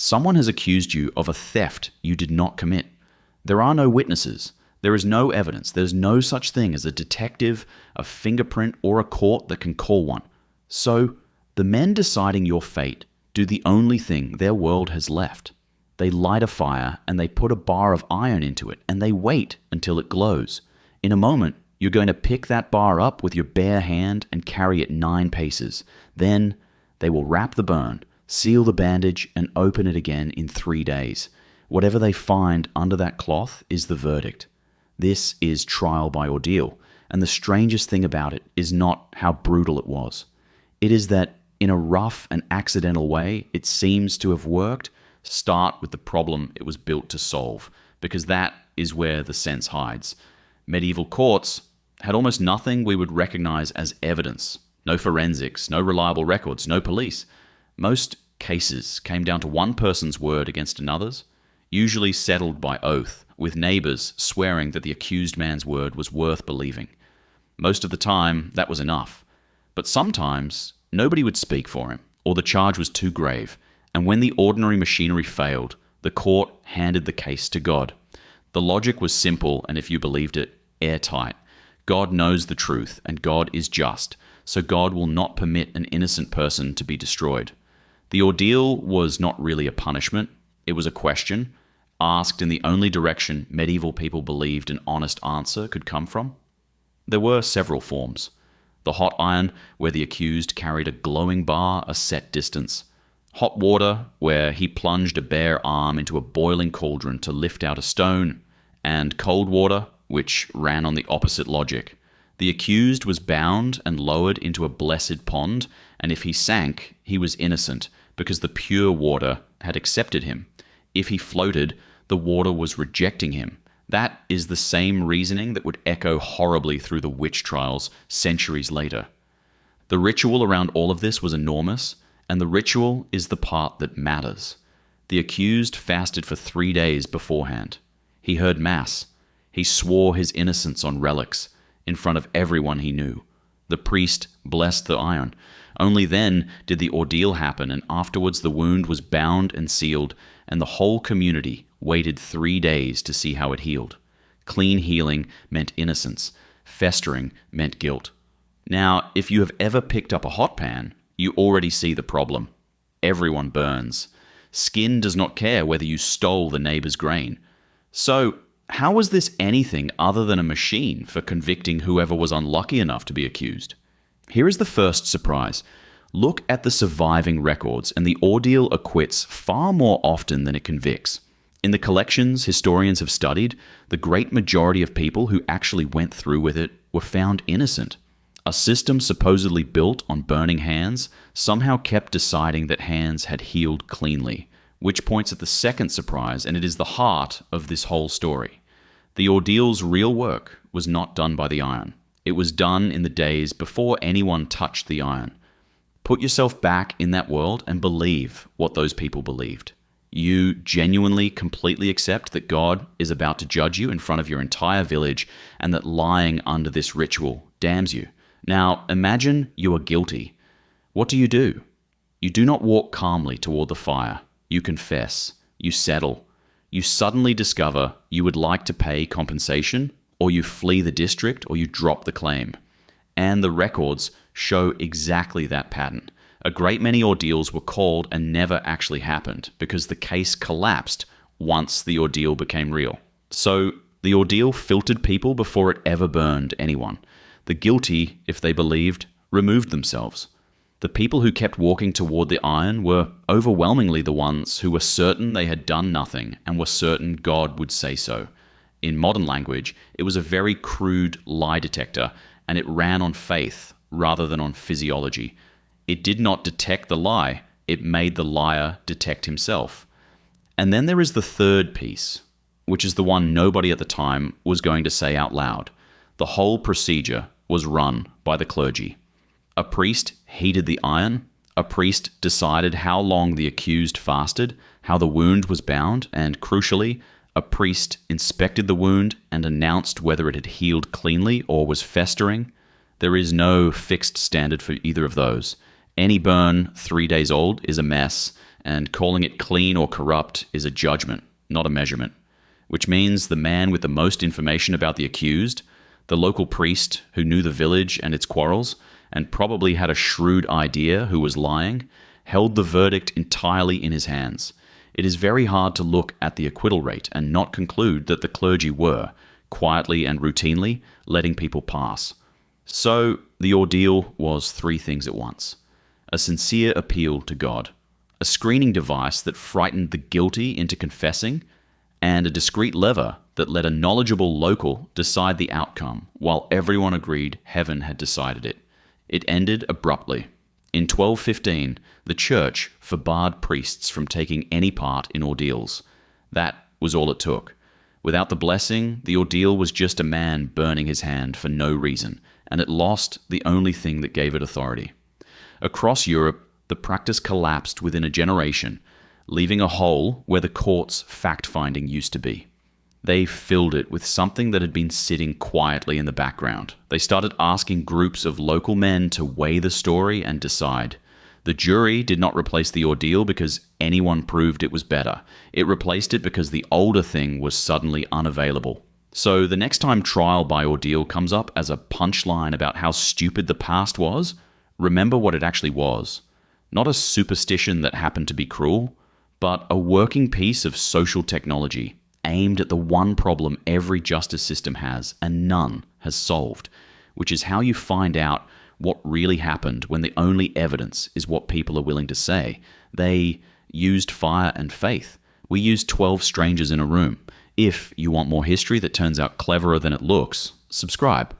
Someone has accused you of a theft you did not commit. There are no witnesses. There is no evidence. There's no such thing as a detective, a fingerprint, or a court that can call one. So, the men deciding your fate do the only thing their world has left. They light a fire and they put a bar of iron into it and they wait until it glows. In a moment, you're going to pick that bar up with your bare hand and carry it 9 paces. Then, they will wrap the burn, seal the bandage, and open it again in 3 days. Whatever they find under that cloth is the verdict. This is trial by ordeal, and the strangest thing about it is not how brutal it was. It is that, in a rough and accidental way, it seems to have worked. Start with the problem it was built to solve, because that is where the sense hides. Medieval courts had almost nothing we would recognize as evidence. No forensics, no reliable records, no police. Most cases came down to one person's word against another's, usually settled by oath, with neighbors swearing that the accused man's word was worth believing. Most of the time, that was enough. But sometimes, nobody would speak for him, or the charge was too grave, and when the ordinary machinery failed, the court handed the case to God. The logic was simple, and if you believed it, airtight. God knows the truth, and God is just, so God will not permit an innocent person to be destroyed. The ordeal was not really a punishment. It was a question, asked in the only direction medieval people believed an honest answer could come from. There were several forms. The hot iron, where the accused carried a glowing bar a set distance. Hot water, where he plunged a bare arm into a boiling cauldron to lift out a stone. And cold water, which ran on the opposite logic. The accused was bound and lowered into a blessed pond, and if he sank, he was innocent, because the pure water had accepted him. If he floated, the water was rejecting him. That is the same reasoning that would echo horribly through the witch trials centuries later. The ritual around all of this was enormous, and the ritual is the part that matters. The accused fasted for 3 days beforehand. He heard Mass. He swore his innocence on relics in front of everyone he knew. The priest blessed the iron. Only then did the ordeal happen, and afterwards the wound was bound and sealed, and the whole community waited 3 days to see how it healed. Clean healing meant innocence. Festering meant guilt. Now, if you have ever picked up a hot pan, you already see the problem. Everyone burns. Skin does not care whether you stole the neighbor's grain. So, how was this anything other than a machine for convicting whoever was unlucky enough to be accused? Here is the first surprise. Look at the surviving records, and the ordeal acquits far more often than it convicts. In the collections historians have studied, the great majority of people who actually went through with it were found innocent. A system supposedly built on burning hands somehow kept deciding that hands had healed cleanly, which points at the second surprise, and it is the heart of this whole story. The ordeal's real work was not done by the iron. It was done in the days before anyone touched the iron. Put yourself back in that world and believe what those people believed. You genuinely, completely accept that God is about to judge you in front of your entire village and that lying under this ritual damns you. Now, imagine you are guilty. What do? You do not walk calmly toward the fire. You confess. You settle. You suddenly discover you would like to pay compensation, or you flee the district, or you drop the claim. And the records show exactly that pattern. A great many ordeals were called and never actually happened because the case collapsed once the ordeal became real. So the ordeal filtered people before it ever burned anyone. The guilty, if they believed, removed themselves. The people who kept walking toward the iron were overwhelmingly the ones who were certain they had done nothing and were certain God would say so. In modern language, it was a very crude lie detector, and it ran on faith rather than on physiology. It did not detect the lie, it made the liar detect himself. And then there is the third piece, which is the one nobody at the time was going to say out loud. The whole procedure was run by the clergy. A priest heated the iron. A priest decided how long the accused fasted, how the wound was bound, and crucially, a priest inspected the wound and announced whether it had healed cleanly or was festering. There is no fixed standard for either of those. Any burn 3 days old is a mess, and calling it clean or corrupt is a judgment, not a measurement, which means the man with the most information about the accused, the local priest who knew the village and its quarrels, and probably had a shrewd idea who was lying, held the verdict entirely in his hands. It is very hard to look at the acquittal rate and not conclude that the clergy were, quietly and routinely, letting people pass. So, the ordeal was three things at once. A sincere appeal to God, a screening device that frightened the guilty into confessing, and a discreet lever that let a knowledgeable local decide the outcome while everyone agreed heaven had decided it. It ended abruptly. In 1215, the church forbade priests from taking any part in ordeals. That was all it took. Without the blessing, the ordeal was just a man burning his hand for no reason, and it lost the only thing that gave it authority. Across Europe, the practice collapsed within a generation, leaving a hole where the court's fact-finding used to be. They filled it with something that had been sitting quietly in the background. They started asking groups of local men to weigh the story and decide. The jury did not replace the ordeal because anyone proved it was better. It replaced it because the older thing was suddenly unavailable. So the next time trial by ordeal comes up as a punchline about how stupid the past was, remember what it actually was. Not a superstition that happened to be cruel, but a working piece of social technology aimed at the one problem every justice system has and none has solved, which is how you find out what really happened when the only evidence is what people are willing to say. They used fire and faith. We used 12 strangers in a room. If you want more history that turns out cleverer than it looks, subscribe.